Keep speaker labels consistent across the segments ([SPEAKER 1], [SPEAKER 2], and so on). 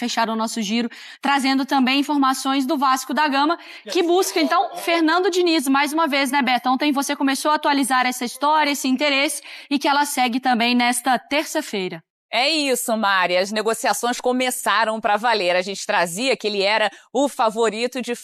[SPEAKER 1] fechar o nosso giro, trazendo também informações do Vasco da Gama, que busca, então, Fernando Diniz, mais uma vez, né, Beto? Ontem você começou a atualizar essa história, esse interesse, e que ela segue também nesta terça-feira.
[SPEAKER 2] É isso, Mari. As negociações começaram para valer. A gente trazia que ele era o favorito, de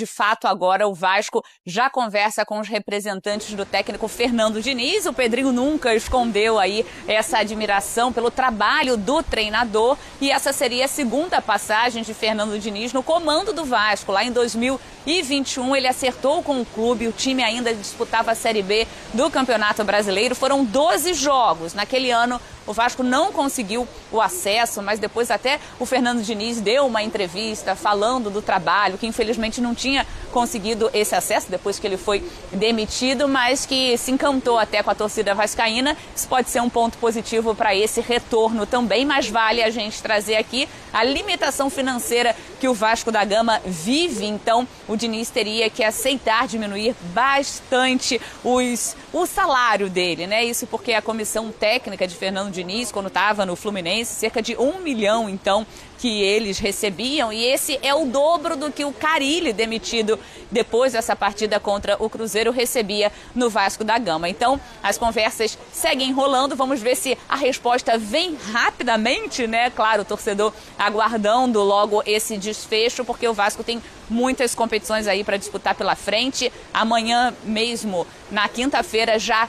[SPEAKER 2] fato agora o Vasco já conversa com os representantes do técnico Fernando Diniz. O Pedrinho nunca escondeu aí essa admiração pelo trabalho do treinador, e essa seria a segunda passagem de Fernando Diniz no comando do Vasco. Lá em 2021 ele acertou com o clube, o time ainda disputava a Série B do Campeonato Brasileiro. Foram 12 jogos. Naquele ano o Vasco não conseguiu o acesso, mas depois até o Fernando Diniz deu uma entrevista falando do trabalho, que infelizmente não tinha conseguido esse acesso depois que ele foi demitido, mas que se encantou até com a torcida vascaína. Isso pode ser um ponto positivo para esse retorno também, mas vale a gente trazer aqui a limitação financeira que o Vasco da Gama vive. Então o Diniz teria que aceitar diminuir bastante o salário dele, né? Isso porque a comissão técnica de Fernando Diniz, quando estava no Fluminense, cerca de 1 milhão, então, que eles recebiam, e esse é o dobro do que o Carille, demitido depois dessa partida contra o Cruzeiro, recebia no Vasco da Gama. Então, as conversas seguem rolando, vamos ver se a resposta vem rapidamente, né? Claro, o torcedor aguardando logo esse desfecho, porque o Vasco tem muitas competições aí para disputar pela frente. Amanhã mesmo, na quinta-feira, já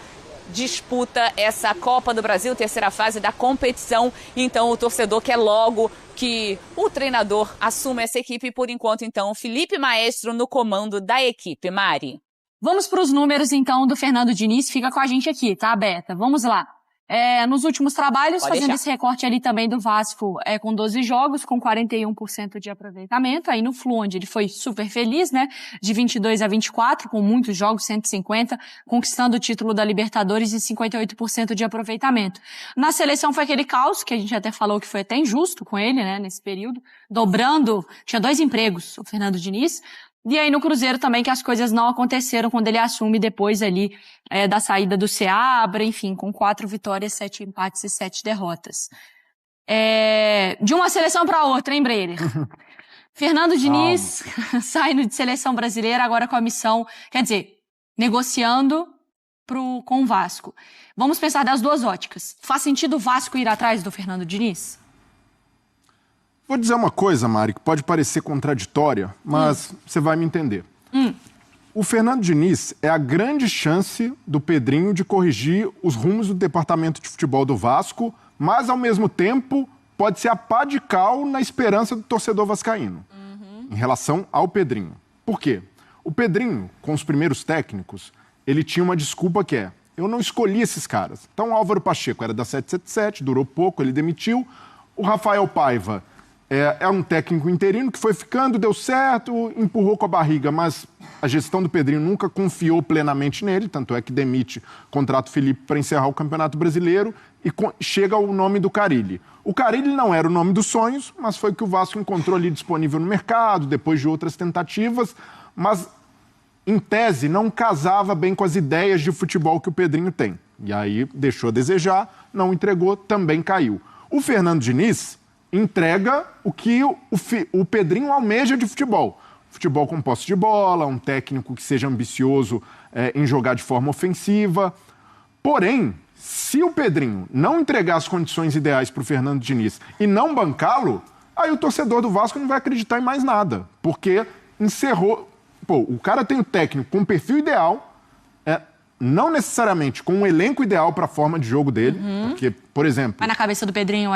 [SPEAKER 2] disputa essa Copa do Brasil, terceira fase da competição. Então o torcedor quer logo que o treinador assuma essa equipe. Por enquanto, então, Felipe Maestro no comando da equipe. Mari.
[SPEAKER 1] Vamos para os números, então, do Fernando Diniz. Fica com a gente aqui, tá, Beta? Vamos lá. Nos últimos trabalhos, fazendo esse recorte ali também do Vasco, com 12 jogos, com 41% de aproveitamento. Aí no Flu, onde ele foi super feliz, né? De 22 a 24, com muitos jogos, 150, conquistando o título da Libertadores e 58% de aproveitamento. Na seleção foi aquele caos, que a gente até falou que foi até injusto com ele, né? Nesse período, dobrando, tinha 2 empregos, o Fernando Diniz. E aí no Cruzeiro também, que as coisas não aconteceram quando ele assume depois ali da saída do Seabra, enfim, com 4 vitórias, 7 empates e 7 derrotas. De uma seleção para outra, hein, Breyer? Fernando Diniz sai de seleção brasileira agora com a missão, quer dizer, negociando com o Vasco. Vamos pensar das duas óticas. Faz sentido o Vasco ir atrás do Fernando Diniz?
[SPEAKER 3] Vou dizer uma coisa, Mari, que pode parecer contraditória, mas você vai me entender. O Fernando Diniz é a grande chance do Pedrinho de corrigir os rumos do departamento de futebol do Vasco, mas, ao mesmo tempo, pode ser a pá de cal na esperança do torcedor vascaíno, em relação ao Pedrinho. Por quê? O Pedrinho, com os primeiros técnicos, ele tinha uma desculpa que é: eu não escolhi esses caras. Então, o Álvaro Pacheco era da 777, durou pouco, ele demitiu. O Rafael Paiva é um técnico interino que foi ficando, deu certo, empurrou com a barriga, mas a gestão do Pedrinho nunca confiou plenamente nele, tanto é que demite, contrata o Felipe para encerrar o Campeonato Brasileiro e chega o nome do Carille. O Carille não era o nome dos sonhos, mas foi o que o Vasco encontrou ali disponível no mercado, depois de outras tentativas, mas, em tese, não casava bem com as ideias de futebol que o Pedrinho tem. E aí deixou a desejar, não entregou, também caiu. O Fernando Diniz entrega o que o Pedrinho almeja de futebol. Futebol com posse de bola, um técnico que seja ambicioso em jogar de forma ofensiva. Porém, se o Pedrinho não entregar as condições ideais para o Fernando Diniz e não bancá-lo, aí o torcedor do Vasco não vai acreditar em mais nada. Porque encerrou... o cara tem o técnico com o perfil ideal, não necessariamente com um elenco ideal para a forma de jogo dele. Porque, por exemplo...
[SPEAKER 1] Mas na cabeça do Pedrinho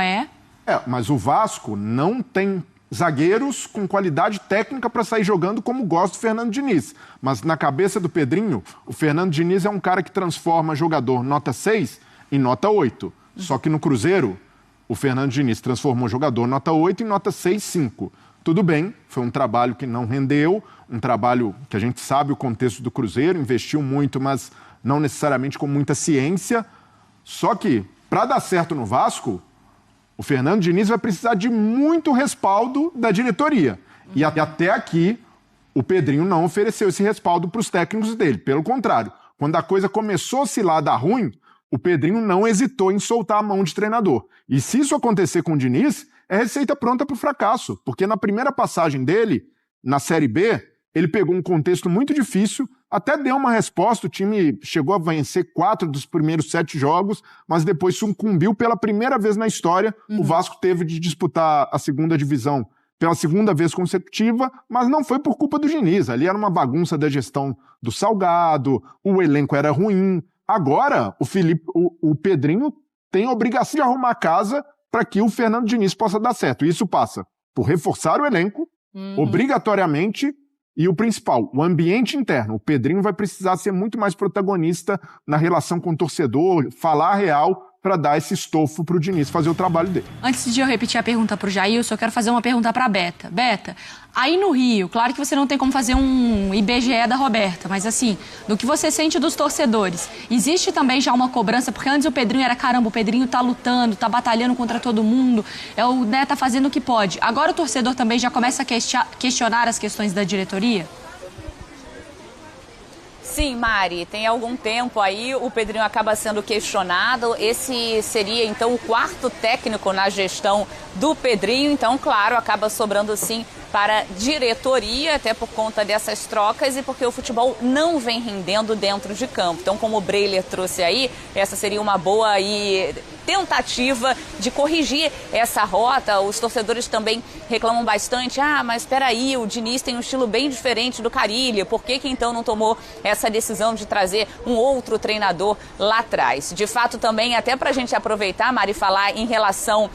[SPEAKER 3] mas o Vasco não tem zagueiros com qualidade técnica para sair jogando como gosta do Fernando Diniz. Mas na cabeça do Pedrinho, o Fernando Diniz é um cara que transforma jogador nota 6 em nota 8. Só que no Cruzeiro, o Fernando Diniz transformou jogador nota 8 em nota 6, 5. Tudo bem, foi um trabalho que não rendeu, um trabalho que a gente sabe o contexto do Cruzeiro, investiu muito, mas não necessariamente com muita ciência. Só que, para dar certo no Vasco, o Fernando Diniz vai precisar de muito respaldo da diretoria. E até aqui, o Pedrinho não ofereceu esse respaldo para os técnicos dele. Pelo contrário, quando a coisa começou a oscilar, a dar ruim, o Pedrinho não hesitou em soltar a mão de treinador. E se isso acontecer com o Diniz, é receita pronta para o fracasso, porque na primeira passagem dele, na Série B, ele pegou um contexto muito difícil, até deu uma resposta, o time chegou a vencer 4 dos primeiros 7 jogos, mas depois sucumbiu pela primeira vez na história. O Vasco teve de disputar a segunda divisão pela segunda vez consecutiva, mas não foi por culpa do Diniz. Ali era uma bagunça da gestão do Salgado, o elenco era ruim. Agora, o Pedrinho tem a obrigação de arrumar a casa para que o Fernando Diniz possa dar certo. Isso passa por reforçar o elenco, obrigatoriamente, e o principal, o ambiente interno. O Pedrinho vai precisar ser muito mais protagonista na relação com o torcedor, falar a real para dar esse estofo pro Diniz fazer o trabalho dele.
[SPEAKER 1] Antes de eu repetir a pergunta pro Jailson, eu quero fazer uma pergunta pra Beta. Beta, aí no Rio, claro que você não tem como fazer um IBGE da Roberta, mas assim, do que você sente dos torcedores, existe também já uma cobrança, porque antes o Pedrinho era, caramba, o Pedrinho tá lutando, tá batalhando contra todo mundo, né, tá fazendo o que pode. Agora o torcedor também já começa a questionar as questões da diretoria?
[SPEAKER 2] Sim, Mari, tem algum tempo aí o Pedrinho acaba sendo questionado. Esse seria, então, o 4º técnico na gestão do Pedrinho. Então, claro, acaba sobrando, sim, para a diretoria, até por conta dessas trocas e porque o futebol não vem rendendo dentro de campo. Então, como o Breiler trouxe aí, essa seria uma boa tentativa de corrigir essa rota. Os torcedores também reclamam bastante. Mas espera aí, o Diniz tem um estilo bem diferente do Carille. Por que então não tomou essa decisão de trazer um outro treinador lá atrás? De fato, também, até para a gente aproveitar, Mari, falar em relação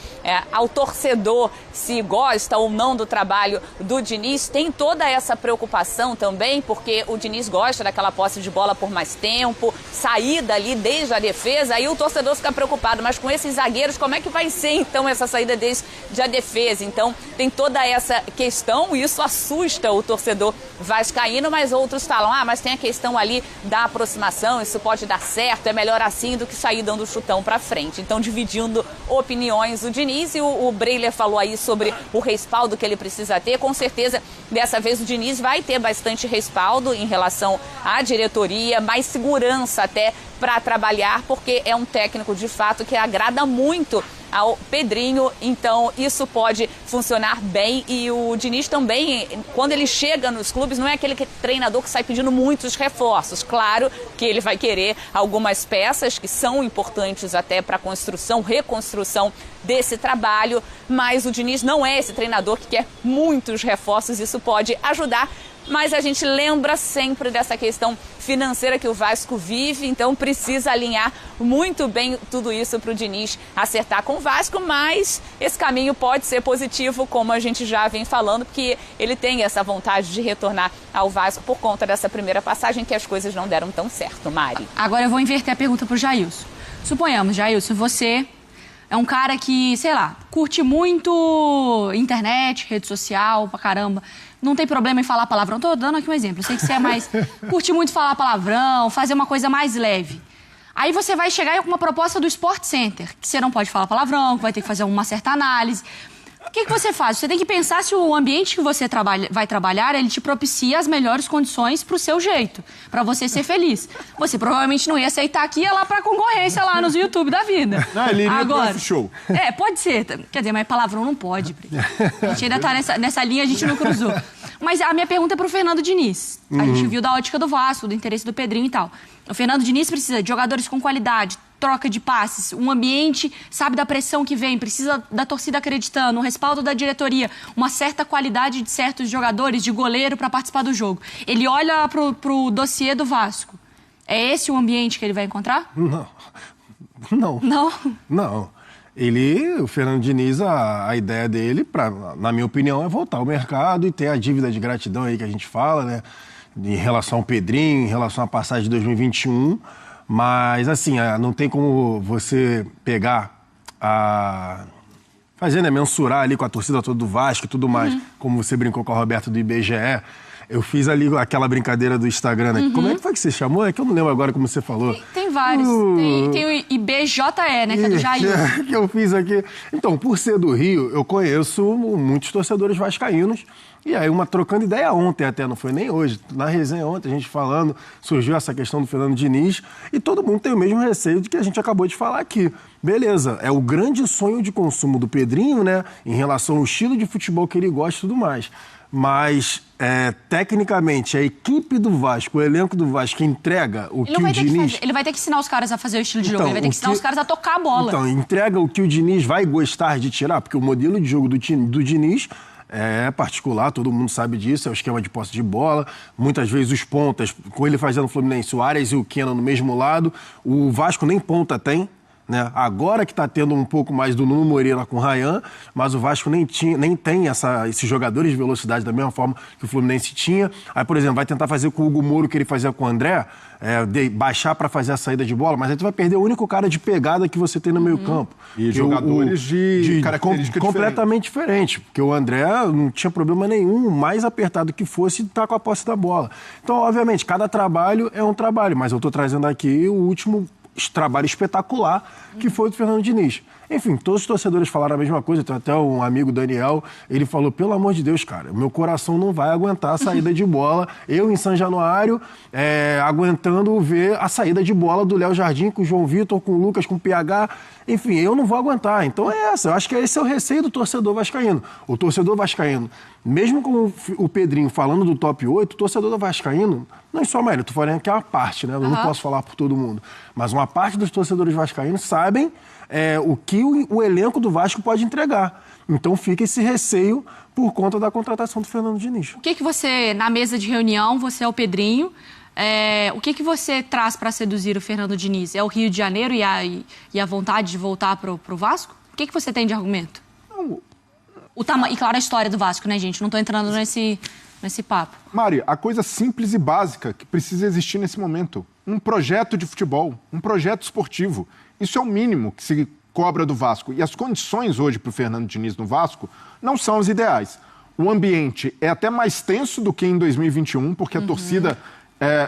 [SPEAKER 2] ao torcedor, se gosta ou não do trabalho do Diniz, tem toda essa preocupação também, porque o Diniz gosta daquela posse de bola por mais tempo, saída ali desde a defesa, aí o torcedor fica preocupado, mas com esses zagueiros, como é que vai ser então essa saída desde a defesa? Então tem toda essa questão, e isso assusta o torcedor vascaíno, mas outros falam, mas tem a questão ali da aproximação, isso pode dar certo, é melhor assim do que sair dando chutão pra frente. Então, dividindo opiniões, o Diniz, e o Breiler falou aí sobre o respaldo que ele precisa ter. Com certeza, dessa vez o Diniz vai ter bastante respaldo em relação à diretoria, mais segurança até para trabalhar, porque é um técnico de fato que agrada muito ao Pedrinho, então isso pode funcionar bem. E o Diniz também, quando ele chega nos clubes, não é aquele treinador que sai pedindo muitos reforços. Claro que ele vai querer algumas peças que são importantes até para a construção, reconstrução desse trabalho, mas o Diniz não é esse treinador que quer muitos reforços, isso pode ajudar. Mas a gente lembra sempre dessa questão financeira que o Vasco vive, então precisa alinhar muito bem tudo isso para o Diniz acertar com o Vasco, mas esse caminho pode ser positivo, como a gente já vem falando, porque ele tem essa vontade de retornar ao Vasco por conta dessa primeira passagem que as coisas não deram tão certo, Mari.
[SPEAKER 1] Agora eu vou inverter a pergunta para o Jailson. Suponhamos, Jailson, você é um cara que, sei lá, curte muito internet, rede social, pra caramba. Não tem problema em falar palavrão. Tô dando aqui um exemplo. Eu sei que você é mais... curte muito falar palavrão, fazer uma coisa mais leve. Aí você vai chegar com uma proposta do Sport Center, que você não pode falar palavrão, que vai ter que fazer uma certa análise. O que você faz? Você tem que pensar se o ambiente que você vai trabalhar, ele te propicia as melhores condições pro seu jeito, pra você ser feliz. Você provavelmente não ia aceitar aqui, ia lá pra concorrência, lá nos YouTube da vida.
[SPEAKER 3] Não, ele iria pro F-Show.
[SPEAKER 1] Pode ser. Quer dizer, mas palavrão não pode. A gente ainda tá nessa linha, a gente não cruzou. Mas a minha pergunta é pro Fernando Diniz. A gente viu da ótica do Vasco, do interesse do Pedrinho e tal. O Fernando Diniz precisa de jogadores com qualidade, troca de passes, um ambiente, sabe, da pressão que vem, precisa da torcida acreditando, um respaldo da diretoria, uma certa qualidade de certos jogadores, de goleiro para participar do jogo. Ele olha pro dossiê do Vasco. É esse o ambiente que ele vai encontrar?
[SPEAKER 4] Não. Não. O Fernando Diniz, a ideia dele, na minha opinião, é voltar ao mercado e ter a dívida de gratidão aí que a gente fala, né? Em relação ao Pedrinho, em relação à passagem de 2021. Mas, assim, não tem como você pegar mensurar ali com a torcida toda do Vasco e tudo mais, como você brincou com a Roberta do IBGE, Eu fiz ali aquela brincadeira do Instagram, né? Como é que foi que você chamou? É que eu não lembro agora como você falou.
[SPEAKER 1] Tem vários. Tem o IBJE, né? Que é do Jair.
[SPEAKER 4] Que eu fiz aqui. Então, por ser do Rio, eu conheço muitos torcedores vascaínos. E aí, trocando ideia ontem até, não foi nem hoje. Na resenha ontem, a gente falando, surgiu essa questão do Fernando Diniz. E todo mundo tem o mesmo receio de que a gente acabou de falar aqui. Beleza, é o grande sonho de consumo do Pedrinho, né? Em relação ao estilo de futebol que ele gosta e tudo mais. Mas, tecnicamente, a equipe do Vasco, o elenco do Vasco entrega o que o Diniz...
[SPEAKER 1] Ele vai ter que ensinar os caras a fazer o estilo de jogo, ele vai ter que ensinar os caras a tocar a bola.
[SPEAKER 4] Então, entrega o que o Diniz vai gostar de tirar, porque o modelo de jogo do Diniz é particular, todo mundo sabe disso, é o esquema de posse de bola. Muitas vezes os pontas, com ele fazendo o Fluminense, o Arias e o Keno no mesmo lado, o Vasco nem ponta tem. Né? Agora que está tendo um pouco mais do Nuno Moreira com o Ryan, mas o Vasco nem tem esses jogadores de velocidade da mesma forma que o Fluminense tinha. Aí, por exemplo, vai tentar fazer com o Hugo Moura o que ele fazia com o André, baixar para fazer a saída de bola, mas aí tu vai perder o único cara de pegada que você tem no meio campo.
[SPEAKER 3] E jogadores de característica
[SPEAKER 4] completamente diferente, porque o André não tinha problema nenhum, mais apertado que fosse, tá com a posse da bola. Então, obviamente, cada trabalho é um trabalho, mas eu estou trazendo aqui o último trabalho espetacular que foi do Fernando Diniz. Enfim, todos os torcedores falaram a mesma coisa, tem até um amigo, Daniel, ele falou, pelo amor de Deus, cara, meu coração não vai aguentar a saída de bola, eu em São Januário, aguentando ver a saída de bola do Léo Jardim com o João Vitor, com o Lucas, com o PH, enfim, eu não vou aguentar. Então eu acho que esse é o receio do torcedor vascaíno. O torcedor vascaíno, mesmo com o Pedrinho falando do top 8, o torcedor vascaíno, não é só Maíra, eu tô falando que é uma parte, né? Eu não posso falar por todo mundo, mas uma parte dos torcedores vascaínos sabem o que o elenco do Vasco pode entregar. Então fica esse receio por conta da contratação do Fernando Diniz.
[SPEAKER 1] O que você, na mesa de reunião, você é o Pedrinho, o que você traz para seduzir o Fernando Diniz? É o Rio de Janeiro e a vontade de voltar pro Vasco? O que você tem de argumento? E claro, a história do Vasco, né, gente? Não tô entrando nesse papo.
[SPEAKER 3] Mari, a coisa simples e básica que precisa existir nesse momento. Um projeto de futebol, um projeto esportivo. Isso é o mínimo que se cobra do Vasco. E as condições hoje para o Fernando Diniz no Vasco não são as ideais. O ambiente é até mais tenso do que em 2021, porque a torcida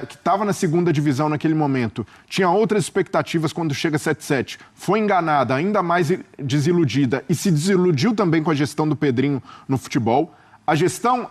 [SPEAKER 3] que estava na segunda divisão naquele momento tinha outras expectativas quando chega 7-7. Foi enganada, ainda mais desiludida e se desiludiu também com a gestão do Pedrinho no futebol. A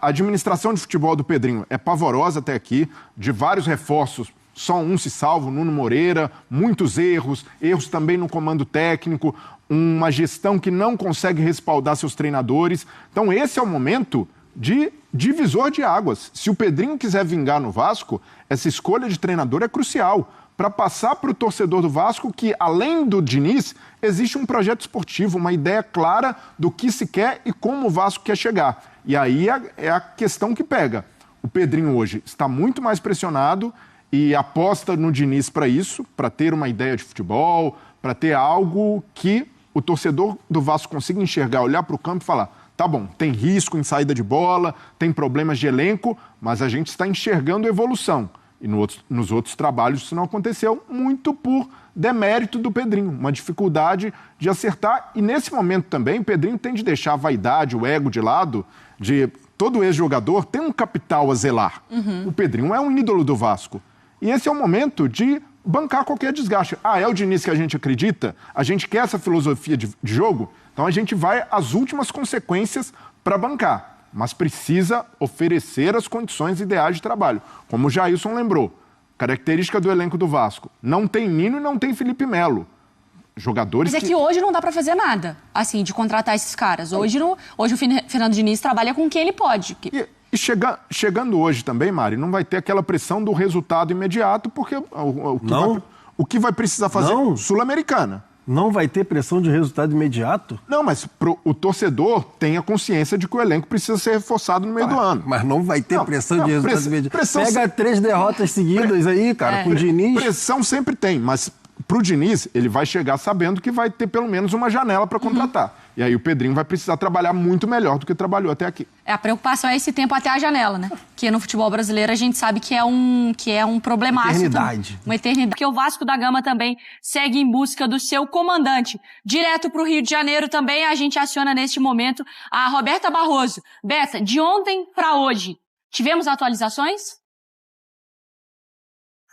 [SPEAKER 3] administração de futebol do Pedrinho é pavorosa até aqui, de vários reforços. Só um se salva, o Nuno Moreira, muitos erros também no comando técnico, uma gestão que não consegue respaldar seus treinadores. Então esse é o momento de divisor de águas. Se o Pedrinho quiser vingar no Vasco, essa escolha de treinador é crucial para passar para o torcedor do Vasco que, além do Diniz, existe um projeto esportivo, uma ideia clara do que se quer e como o Vasco quer chegar. E aí é a questão que pega. O Pedrinho hoje está muito mais pressionado e aposta no Diniz para isso, para ter uma ideia de futebol, para ter algo que o torcedor do Vasco consiga enxergar, olhar para o campo e falar, tá bom, tem risco em saída de bola, tem problemas de elenco, mas a gente está enxergando evolução. E nos outros trabalhos isso não aconteceu, muito por demérito do Pedrinho, uma dificuldade de acertar. E nesse momento também o Pedrinho tem de deixar a vaidade, o ego de lado, de todo ex-jogador tem um capital a zelar. O Pedrinho é um ídolo do Vasco. E esse é o momento de bancar qualquer desgaste. É o Diniz que a gente acredita? A gente quer essa filosofia de jogo? Então a gente vai às últimas consequências para bancar. Mas precisa oferecer as condições ideais de trabalho. Como o Jailson lembrou, característica do elenco do Vasco. Não tem Nino e não tem Felipe Melo. Jogadores
[SPEAKER 1] Mas é que hoje não dá para fazer nada, assim, de contratar esses caras. Hoje o Fernando Diniz trabalha com quem ele pode.
[SPEAKER 3] E chegando hoje também, Mari, não vai ter aquela pressão do resultado imediato, porque o que vai precisar fazer Sul-Americana.
[SPEAKER 4] Não vai ter pressão de resultado imediato?
[SPEAKER 3] Não, mas o torcedor tem a consciência de que o elenco precisa ser reforçado no meio do ano.
[SPEAKER 4] Mas não vai ter pressão de resultado imediato. Pega 3 derrotas seguidas aí, cara, com o Diniz.
[SPEAKER 3] Pressão sempre tem, mas pro Diniz, ele vai chegar sabendo que vai ter pelo menos uma janela para contratar. E aí o Pedrinho vai precisar trabalhar muito melhor do que trabalhou até aqui.
[SPEAKER 1] A preocupação é esse tempo até a janela, né? Que no futebol brasileiro a gente sabe que é um problemaço. Uma eternidade. Porque o Vasco da Gama também segue em busca do seu comandante. Direto pro Rio de Janeiro também a gente aciona neste momento a Roberta Barroso. Beta, de ontem para hoje, Tivemos atualizações?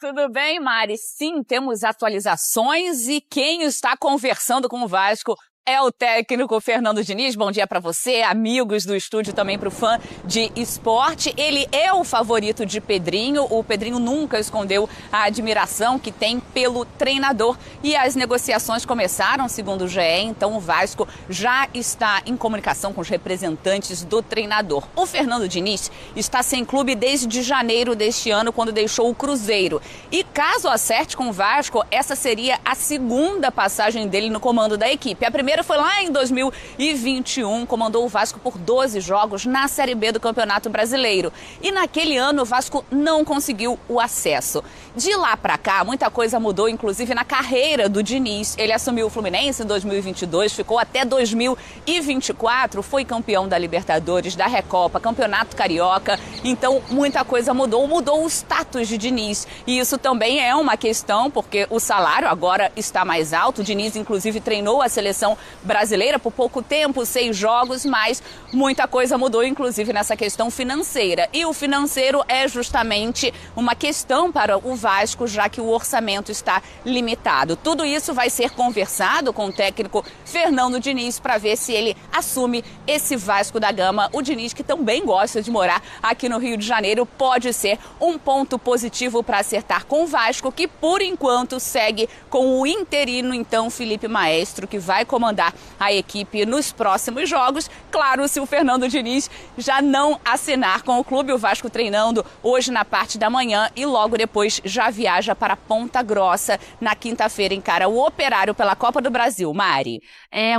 [SPEAKER 2] Tudo bem, Mari? Sim, temos atualizações e quem está conversando com o Vasco é o técnico Fernando Diniz. Bom dia para você, amigos do estúdio, também para o fã de esporte. Ele é o favorito de Pedrinho. O Pedrinho nunca escondeu a admiração que tem pelo treinador. E as negociações começaram, segundo o GE, então o Vasco já está em comunicação com os representantes do treinador. O Fernando Diniz está sem clube desde janeiro deste ano, quando deixou o Cruzeiro. E caso acerte com o Vasco, essa seria a segunda passagem dele no comando da equipe. A primeira foi lá em 2021, comandou o Vasco por 12 jogos na Série B do Campeonato Brasileiro. E naquele ano o Vasco não conseguiu o acesso. De lá para cá, muita coisa mudou, inclusive na carreira do Diniz. Ele assumiu o Fluminense em 2022, ficou até 2024, foi campeão da Libertadores, da Recopa, Campeonato Carioca. Então, muita coisa mudou o status de Diniz. E isso também é uma questão, porque o salário agora está mais alto. O Diniz, inclusive, treinou a seleção brasileira por pouco tempo, 6 jogos, mas muita coisa mudou, inclusive nessa questão financeira. E o financeiro é justamente uma questão para o Vasco, já que o orçamento está limitado. Tudo isso vai ser conversado com o técnico Fernando Diniz para ver se ele assume esse Vasco da Gama. O Diniz, que também gosta de morar aqui no Rio de Janeiro, pode ser um ponto positivo para acertar com o Vasco, que por enquanto segue com o interino, então, Felipe Maestro, que vai comandar a equipe nos próximos jogos. Claro, se o Fernando Diniz já não assinar com o clube, o Vasco treinando hoje na parte da manhã e logo depois já viaja para Ponta Grossa. Na quinta-feira encara o Operário pela Copa do Brasil. Mari.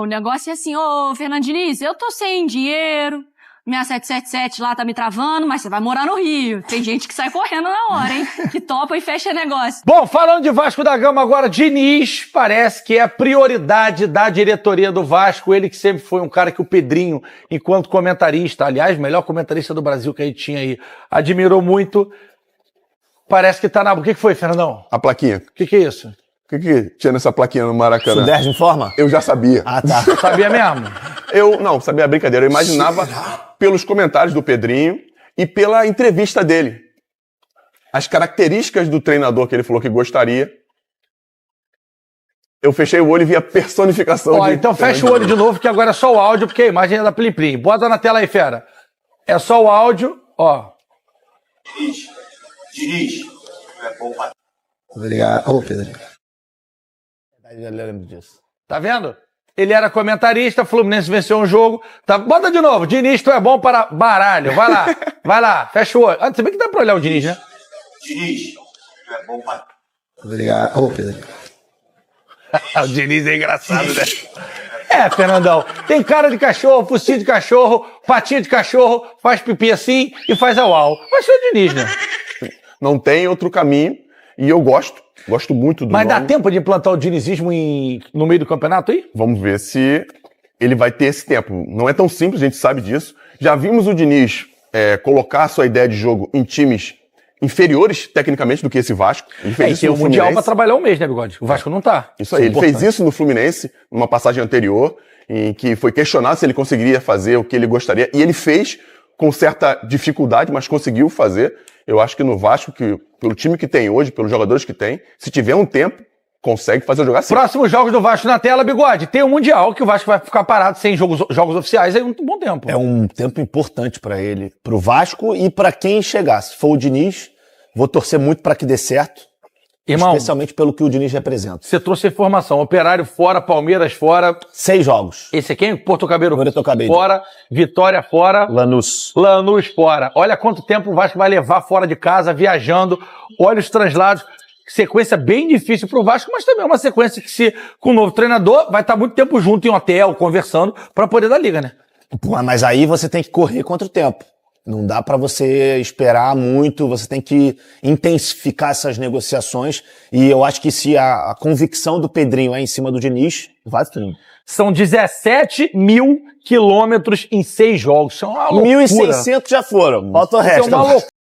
[SPEAKER 1] O negócio é assim, ô Fernando Diniz, eu tô sem dinheiro, minha 777 lá tá me travando, mas você vai morar no Rio. Tem gente que sai correndo na hora, hein? Que topa e fecha negócio.
[SPEAKER 5] Bom, falando de Vasco da Gama agora, Diniz parece que é a prioridade da diretoria do Vasco. Ele que sempre foi um cara que o Pedrinho, enquanto comentarista, aliás, melhor comentarista do Brasil que a gente tinha aí, admirou muito. Parece que tá na... O que foi, Fernandão?
[SPEAKER 6] A plaquinha.
[SPEAKER 5] O que é isso?
[SPEAKER 6] O que tinha nessa plaquinha no Maracanã?
[SPEAKER 5] Sudeste informa?
[SPEAKER 6] Eu já sabia.
[SPEAKER 5] Ah, tá. Sabia mesmo?
[SPEAKER 6] Não, sabia a brincadeira. Eu imaginava pelos comentários do Pedrinho e pela entrevista dele. As características do treinador que ele falou que gostaria. Eu fechei o olho e vi a personificação de...
[SPEAKER 5] Então fecha o olho de novo, que agora é só o áudio, porque a imagem é da Plim Plim. Bota na tela aí, fera. É só o áudio, ó.
[SPEAKER 7] Diniz, é bom pra...
[SPEAKER 5] Obrigado. Ô, Pedro. Eu lembro disso. Tá vendo? Ele era comentarista, Fluminense venceu um jogo. Tá... Bota de novo. Diniz, tu é bom para baralho. Vai lá, vai lá. Fecha o olho. Se bem que dá pra olhar o Diniz, né?
[SPEAKER 7] Diniz, tu é bom pra...
[SPEAKER 5] Obrigado. Ô, Pedro. O Diniz é engraçado, né? Fernandão. Tem cara de cachorro, focinho de cachorro, patinha de cachorro, faz pipi assim e faz auau. Vai ser o Diniz, né?
[SPEAKER 6] Não tem outro caminho e eu gosto muito do
[SPEAKER 5] Mas
[SPEAKER 6] nome.
[SPEAKER 5] dá tempo de implantar o dinizismo no meio do campeonato aí?
[SPEAKER 6] Vamos ver se ele vai ter esse tempo. Não é tão simples, a gente sabe disso. Já vimos o Diniz colocar a sua ideia de jogo em times inferiores, tecnicamente, do que esse Vasco. Ele fez isso
[SPEAKER 5] tem
[SPEAKER 6] no
[SPEAKER 5] o Mundial
[SPEAKER 6] Fluminense.
[SPEAKER 5] pra trabalhar um mês, né, Bigode? O Vasco não tá.
[SPEAKER 6] Isso aí, ele fez isso no Fluminense, numa passagem anterior, em que foi questionado se ele conseguiria fazer o que ele gostaria, e ele fez com certa dificuldade, mas conseguiu fazer. Eu acho que no Vasco, pelo time que tem hoje, pelos jogadores que tem, se tiver um tempo, consegue fazer jogar assim.
[SPEAKER 5] Próximos jogos do Vasco na tela, Bigode. Tem o Mundial, que o Vasco vai ficar parado sem jogos oficiais aí um bom tempo.
[SPEAKER 8] É um tempo importante pra ele, pro Vasco e pra quem chegar. Se for o Diniz, vou torcer muito pra que dê certo.
[SPEAKER 5] Irmão,
[SPEAKER 8] especialmente pelo que o Diniz representa.
[SPEAKER 5] Você trouxe a informação. Operário fora, Palmeiras fora.
[SPEAKER 8] 6 jogos.
[SPEAKER 5] Esse aqui é Porto Cabelo fora, Vitória fora.
[SPEAKER 8] Lanús
[SPEAKER 5] fora. Olha quanto tempo o Vasco vai levar fora de casa, viajando. Olha os translados. Sequência bem difícil pro Vasco, mas também é uma sequência que, com o novo treinador, vai estar muito tempo junto em hotel, conversando, pra poder dar liga, né?
[SPEAKER 8] Pô, mas aí você tem que correr contra o tempo. Não dá pra você esperar muito, você tem que intensificar essas negociações. E eu acho que se a convicção do Pedrinho é em cima do Diniz, vai tudo.
[SPEAKER 5] São 17 mil quilômetros em 6 jogos. Isso é uma loucura.
[SPEAKER 8] 1.600 já foram. Falta o resto.
[SPEAKER 5] Isso é uma loucura.